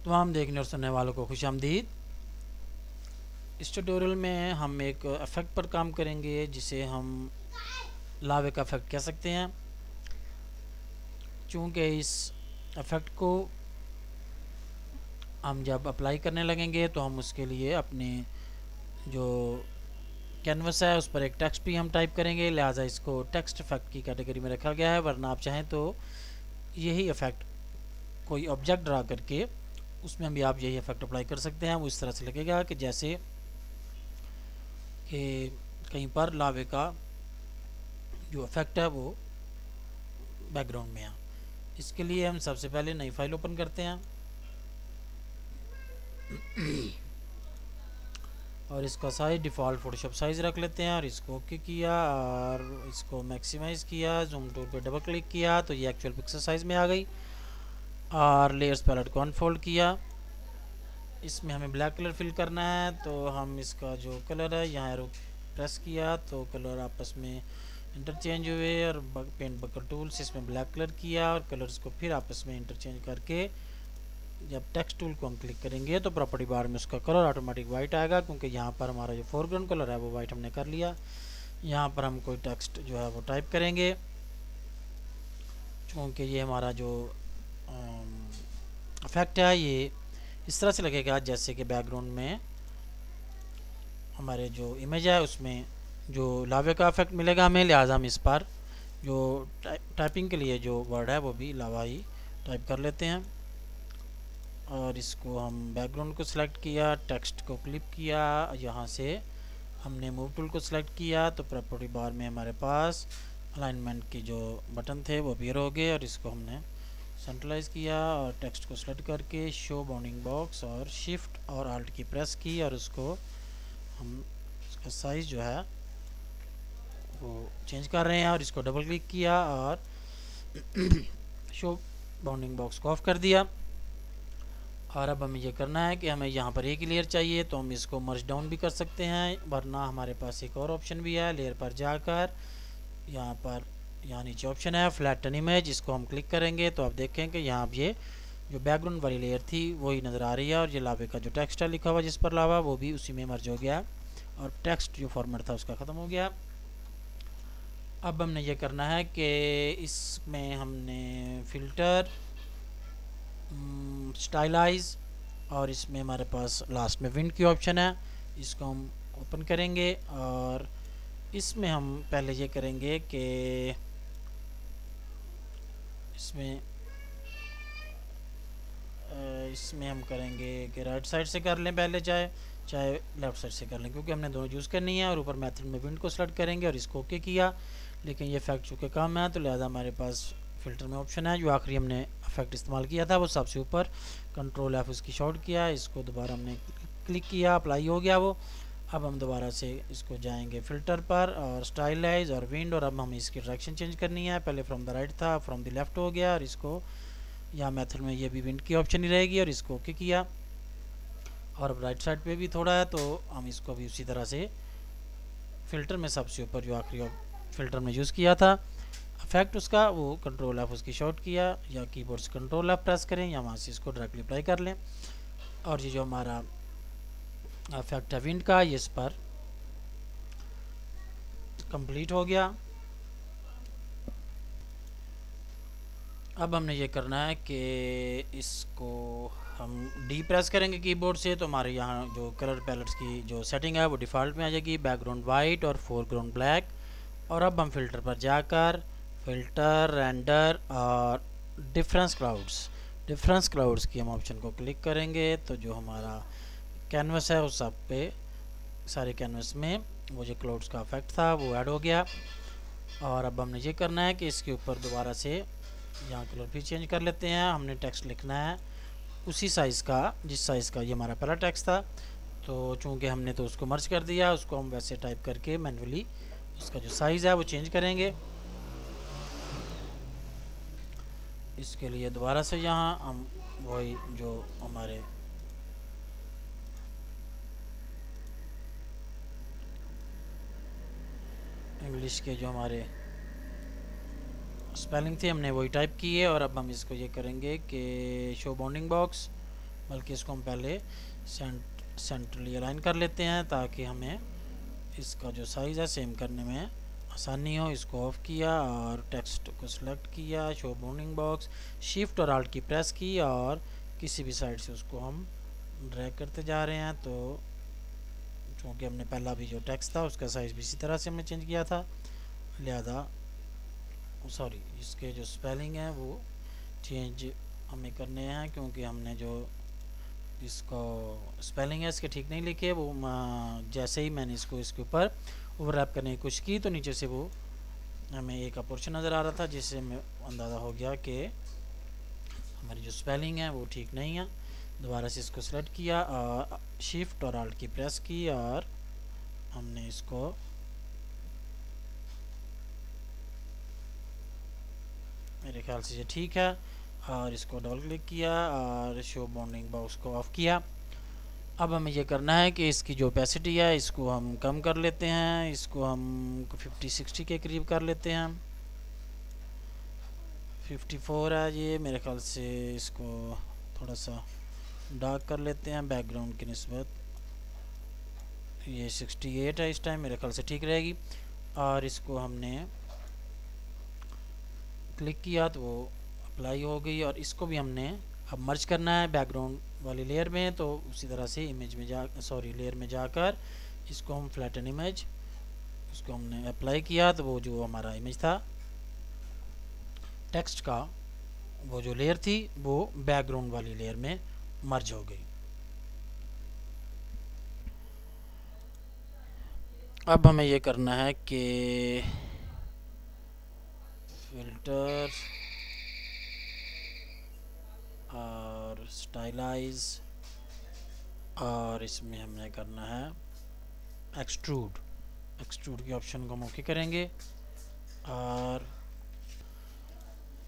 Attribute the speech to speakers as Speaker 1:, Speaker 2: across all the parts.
Speaker 1: तमाम देखने और सुनने वालों को खुशामदीद। इस ट्यूटोरियल में हम एक इफ़ेक्ट पर काम करेंगे जिसे हम लावे का इफ़ेक्ट कह सकते हैं। चूँकि इस इफ़ेक्ट को हम जब अप्लाई करने लगेंगे तो हम उसके लिए अपने जो कैनवस है उस पर एक टेक्स्ट भी हम टाइप करेंगे, लिहाजा इसको टेक्स्ट इफ़ेक्ट की कैटेगरी में रखा गया है। वरना आप चाहें तो यही इफ़ेक्ट कोई ऑब्जेक्ट ड्रा करके उसमें भी आप यही इफ़ेक्ट अप्लाई कर सकते हैं। वो इस तरह से लगेगा कि जैसे कि कहीं पर लावे का जो इफ़ेक्ट है वो बैकग्राउंड में है। इसके लिए हम सबसे पहले नई फाइल ओपन करते हैं और इसका साइज डिफ़ॉल्ट फोटोशॉप साइज़ रख लेते हैं और इसको ओके किया और इसको मैक्सिमाइज़ किया, जूम टूल पे डबल क्लिक किया तो ये एक्चुअल पिक्सल साइज़ में आ गई। और लेयर्स पैलेट को अनफोल्ड किया, इसमें हमें ब्लैक कलर फिल करना है तो हम इसका जो कलर है यहाँ एरो प्रेस किया तो कलर आपस में इंटरचेंज हुए और पेंट बकेट टूल से इसमें ब्लैक कलर किया और कलर्स को फिर आपस में इंटरचेंज करके जब टेक्स्ट टूल को हम क्लिक करेंगे तो प्रॉपर्टी बार में उसका कलर ऑटोमेटिक वाइट आएगा, क्योंकि यहाँ पर हमारा जो फोरग्राउंड कलर है वो वाइट हमने कर लिया। यहाँ पर हम कोई टेक्स्ट जो है वो टाइप करेंगे, क्योंकि ये हमारा जो इफेक्ट है ये इस तरह से लगेगा जैसे कि बैकग्राउंड में हमारे जो इमेज है उसमें जो लावे का इफेक्ट मिलेगा हमें। लिहाजा हम इस पर जो टाइपिंग के लिए जो वर्ड है वो भी लावा ही टाइप कर लेते हैं और इसको हम बैकग्राउंड को सिलेक्ट किया, टेक्स्ट को क्लिक किया, यहाँ से हमने मूव टूल को सिलेक्ट किया तो प्रॉपर्टी बार में हमारे पास अलाइनमेंट की जो बटन थे वो अपीयर हो गए और इसको हमने सेंट्रलाइज किया और टेक्स्ट को सिलेक्ट करके शो बाउंडिंग बॉक्स और शिफ्ट और आल्ट की प्रेस की और उसको हम इसका साइज़ जो है वो चेंज कर रहे हैं और इसको डबल क्लिक किया और शो बाउंडिंग बॉक्स को ऑफ कर दिया। और अब हमें ये करना है कि हमें यहाँ पर एक ही लेयर चाहिए तो हम इसको मर्ज डाउन भी कर सकते हैं, वरना हमारे पास एक और ऑप्शन भी है। लेयर पर जाकर यहाँ नीचे ऑप्शन है फ्लैटन इमेज, इसको हम क्लिक करेंगे तो आप देखें कि यहाँ ये जो बैकग्राउंड वाली लेयर थी वही नज़र आ रही है और ये लावे का जो टेक्स्ट है लिखा हुआ जिस पर लावा वो भी उसी में मर्ज हो गया और टेक्स्ट जो फॉर्मेट था उसका ख़त्म हो गया। अब हमने ये करना है कि इसमें हमने फ़िल्टर, स्टाइलाइज और इसमें हमारे पास लास्ट में विंड की ऑप्शन है, इसको हम ओपन करेंगे और इसमें हम पहले ये करेंगे कि इसमें हम करेंगे कि राइट साइड से कर लें पहले, चाहे लेफ़्ट साइड से कर लें, क्योंकि हमने दोनों यूज़ करनी है। और ऊपर मेथड में विंड को सेलेक्ट करेंगे और इसको ओके किया, लेकिन ये इफेक्ट चूँकि कम है तो लिहाजा हमारे पास फ़िल्टर में ऑप्शन है जो आखिरी हमने इफेक्ट इस्तेमाल किया था वो सबसे ऊपर, कंट्रोल एफ उसकी शॉर्ट किया, इसको दोबारा हमने क्लिक किया, अप्लाई हो गया वो। अब हम दोबारा से इसको जाएंगे फ़िल्टर पर और स्टाइलाइज और विंड, और अब हमें इसकी डायरेक्शन चेंज करनी है। पहले फ्रॉम द राइट था, फ्रॉम द लेफ़्ट हो गया और इसको यहाँ मेथड में ये भी विंड की ऑप्शन ही रहेगी और इसको ओके किया। और अब राइट साइड पे भी थोड़ा है तो हम इसको भी उसी तरह से फ़िल्टर में सबसे ऊपर जो आखिरी फ़िल्टर में यूज़ किया था इफेक्ट उसका, वो कंट्रोल एफ उसकी शॉर्ट किया या कीबोर्ड से कंट्रोल एफ प्रेस करें या वहाँ से इसको डायरेक्टली अप्लाई कर लें। और ये जो हमारा इफेक्ट है विंड का ये इस पर कंप्लीट हो गया। अब हमने ये करना है कि इसको हम डी प्रेस करेंगे कीबोर्ड से तो हमारे यहाँ जो कलर पैलेट्स की जो सेटिंग है वो डिफ़ॉल्ट में आ जाएगी, बैकग्राउंड वाइट और फोरग्राउंड ब्लैक। और अब हम फ़िल्टर पर जाकर फ़िल्टर, रेंडर और डिफरेंस क्लाउड्स की हम ऑप्शन को क्लिक करेंगे तो जो हमारा कैनवस है उस सब पे सारे कैनवस में वो जो क्लाउड्स का इफेक्ट था वो ऐड हो गया। और अब हमने ये करना है कि इसके ऊपर दोबारा से यहाँ कलर भी चेंज कर लेते हैं। हमने टेक्स्ट लिखना है उसी साइज़ का जिस साइज़ का ये हमारा पहला टेक्स्ट था, तो चूँकि हमने तो उसको मर्ज कर दिया उसको हम वैसे टाइप करके मैन्युअली उसका जो साइज़ है वो चेंज करेंगे। इसके लिए दोबारा से यहाँ हम वही जो हमारे इंग्लिश के जो हमारे स्पेलिंग थे हमने वही टाइप की है और अब हम इसको ये करेंगे कि शो बाउंडिंग बॉक्स बल्कि इसको हम पहले सेंट्रली अलाइन कर लेते हैं ताकि हमें इसका जो साइज़ है सेम करने में आसानी हो। इसको ऑफ किया और टेक्स्ट को सिलेक्ट किया, शो बाउंडिंग बॉक्स, शिफ्ट और आल्ट की प्रेस की और किसी भी साइड से उसको हम ड्रैग करते जा रहे हैं। तो क्योंकि हमने पहला भी जो टेक्स्ट था उसका साइज़ भी इसी तरह से हमने चेंज किया था, लिहाजा सॉरी इसके जो स्पेलिंग है वो चेंज हमें करने हैं, क्योंकि हमने जो इसको स्पेलिंग है इसके ठीक नहीं लिखे। वो जैसे ही मैंने इसको इसके ऊपर ओवरलैप करने की कोशिश की तो नीचे से वो हमें एक पोर्शन नज़र आ रहा था, जिससे हमें अंदाज़ा हो गया कि हमारी जो स्पेलिंग है वो ठीक नहीं है। दोबारा से इसको सेलेक्ट किया और शिफ्ट और आल्ट की प्रेस की और हमने इसको मेरे ख्याल से ये ठीक है और इसको डबल क्लिक किया और शो बाउंडिंग बॉक्स को ऑफ किया। अब हमें ये करना है कि इसकी जो ओपेसिटी है इसको हम कम कर लेते हैं, इसको हम 50-60 के करीब कर लेते हैं। 54 है ये मेरे ख्याल से, इसको थोड़ा सा डार्क कर लेते हैं बैकग्राउंड की निस्बत। ये 68 है इस टाइम, मेरे ख्याल से ठीक रहेगी। और इसको हमने क्लिक किया तो वो अप्लाई हो गई और इसको भी हमने अब मर्ज करना है बैकग्राउंड वाली लेयर में। तो उसी तरह से इमेज में लेयर में जाकर इसको हम फ्लैटन इमेज, उसको हमने अप्लाई किया तो वो जो हमारा इमेज था टेक्स्ट का, वो जो लेयर थी वो बैकग्राउंड वाली लेयर में मर्ज हो गई। अब हमें ये करना है कि फिल्टर और स्टाइलाइज और इसमें हमने करना है एक्सट्रूड के ऑप्शन को हम ओके करेंगे और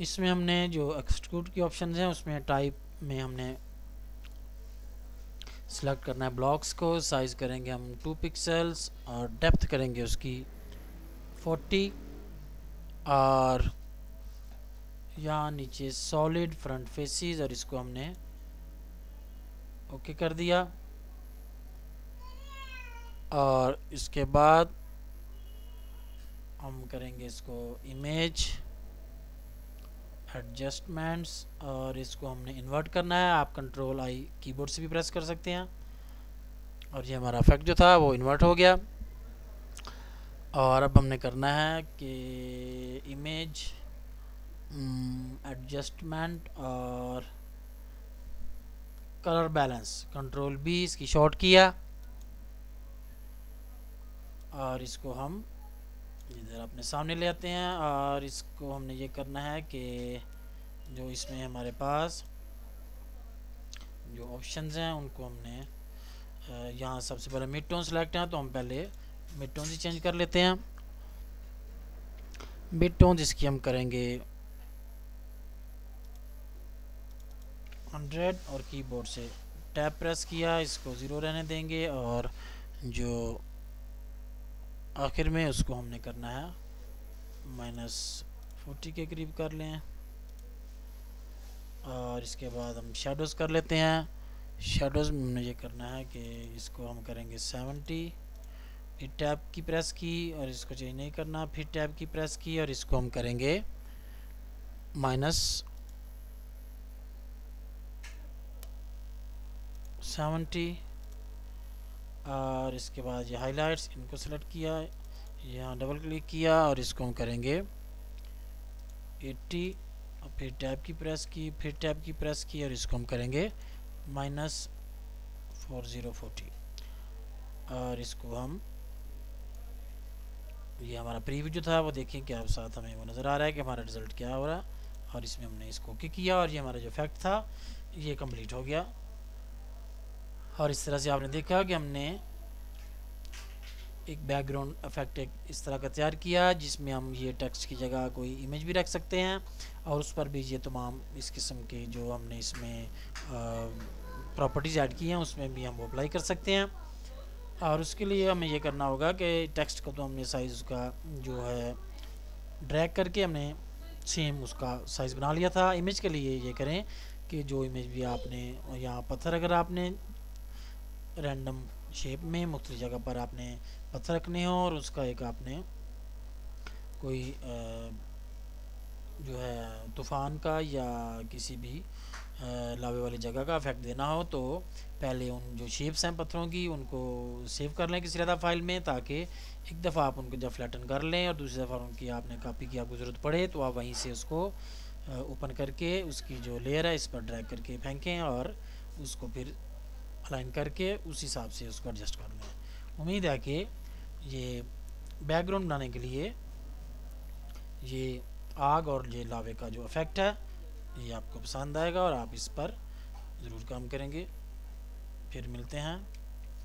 Speaker 1: इसमें हमने जो एक्सट्रूड के ऑप्शन हैं उसमें टाइप में हमने सेलेक्ट करना है ब्लॉक्स को, साइज़ करेंगे हम 2 पिक्सल्स और डेप्थ करेंगे उसकी 40 और यहाँ नीचे सॉलिड फ्रंट फेसेस और इसको हमने ओके कर दिया। और इसके बाद हम करेंगे इसको इमेज एडजस्टमेंट्स और इसको हमने इन्वर्ट करना है। आप कंट्रोल आई कीबोर्ड से भी प्रेस कर सकते हैं और ये हमारा इफेक्ट जो था वो इन्वर्ट हो गया। और अब हमने करना है कि इमेज एडजस्टमेंट और कलर बैलेंस, कंट्रोल बी इसकी शॉर्ट किया और इसको हम इधर अपने सामने ले आते हैं। और इसको हमने ये करना है कि जो इसमें हमारे पास जो ऑप्शंस हैं उनको हमने यहाँ सबसे पहले मिड टोन सेलेक्ट है तो हम पहले मिड टोन ही चेंज कर लेते हैं। मिड टोन इसकी हम करेंगे 100 और कीबोर्ड से टैब प्रेस किया, इसको 0 रहने देंगे और जो आखिर में उसको हमने करना है -40 के करीब कर लें। और इसके बाद हम शेडोज़ कर लेते हैं। शेडोज़ में हमने ये करना है कि इसको हम करेंगे 70, फिर टैब की प्रेस की और इसको चेंज नहीं करना, फिर टैब की प्रेस की और इसको हम करेंगे -70। और इसके बाद ये हाइलाइट्स, इनको सेलेक्ट किया, यहाँ डबल क्लिक किया और इसको हम करेंगे 80 और फिर टैब की प्रेस की, फिर टैब की प्रेस की और इसको हम करेंगे -4040। और इसको हम ये हमारा प्रीव्यू जो था वो देखें कि आप साथ हमें वो नज़र आ रहा है कि हमारा रिज़ल्ट क्या हो रहा है। और इसमें हमने इसको ओके किया और ये हमारा जो इफेक्ट था ये कंप्लीट हो गया। और इस तरह से आपने देखा कि हमने एक बैकग्राउंड इफेक्ट एक इस तरह का तैयार किया जिसमें हम ये टेक्स्ट की जगह कोई इमेज भी रख सकते हैं और उस पर भी ये तमाम इस किस्म के जो हमने इसमें प्रॉपर्टीज़ ऐड की हैं उसमें भी हम वो अप्लाई कर सकते हैं। और उसके लिए हमें ये करना होगा कि टेक्स्ट को तो हमने साइज़ उसका जो है ड्रैग करके हमने सेम उसका साइज़ बना लिया था। इमेज के लिए ये करें कि जो इमेज भी आपने यहाँ पत्थर अगर आपने रैंडम शेप में मुख्तलिफ जगह पर आपने पत्थर रखने हो और उसका एक आपने कोई जो है तूफ़ान का या किसी भी लावे वाली जगह का इफेक्ट देना हो तो पहले उन जो शेप्स हैं पत्थरों की उनको सेव कर लें किसी ज़्यादा फाइल में, ताकि एक दफ़ा आप उनको जब फ्लैटन कर लें और दूसरी दफ़ा उनकी आपने कॉपी की आपको ज़रूरत पड़े तो आप वहीं से उसको ओपन करके उसकी जो लेयर है इस पर ड्रैग करके फेंकें और उसको फिर अलाइन करके उस हिसाब से उसको एडजस्ट कर लें। उम्मीद है कि ये बैकग्राउंड बनाने के लिए ये आग और ये लावे का जो इफ़ेक्ट है ये आपको पसंद आएगा और आप इस पर ज़रूर काम करेंगे। फिर मिलते हैं।